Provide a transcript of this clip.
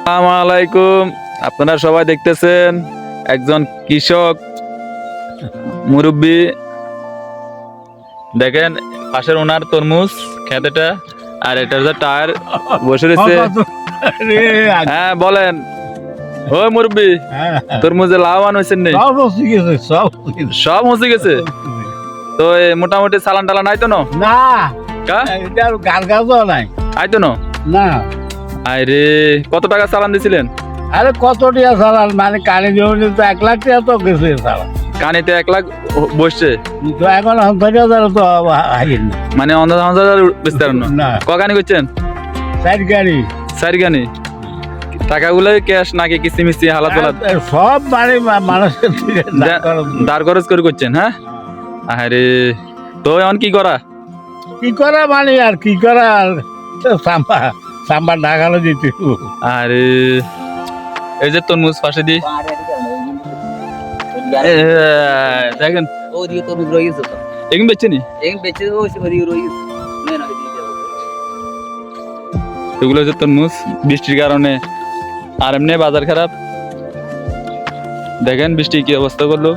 আসসালামু আলাইকুম। আপনারা সবাই দেখতেছেন একজন কৃষক মুরব্বী, দেখেন পাশের ওনার তরমুজ খেতেটা, আর এটা হচ্ছে টায়ার বসে রয়েছে। হ্যাঁ বলেন, ওই মুরব্বী, তরমুজে লাভবান হয়েছেন নি? সব মসে গেছে তো মোটামুটি চালান টালান আইতো না? গান গাছও নাই আইতো না? আরে কত টাকা চালান দিছিলেন? আরে কত টিয়া চালান, মানে কানে জমি তো 1 লাখ টাকা তো গেছে চালান। কানিতে 1 লাখ বসছে তো এখন 50,000 তো আইন না। মানে 50,000 বিস্তার না। কগানি করছেন? 4 গাড়ি সারিগানি টাকাগুলো ক্যাশ নাকি কিস্তি মিস্তি হালাত পালাত সব বাড়ি মানুষের থেকে দান খরচ। দাঁড় খরচ করে করছেন? হ্যাঁ, আরে তো এখন কি করা? কি করা মানে আর কি করা, আর সাম্বা সাম্বা ঢাকালো দিতে। আরে এই যে তরমুজ পাশে দি দেখেন এগুলো বেচছে নি? এগুলো হচ্ছে তরমুজ, বৃষ্টির কারণে আর এমনি বাজার খারাপ। দেখেন বৃষ্টি কি অবস্থা করলো।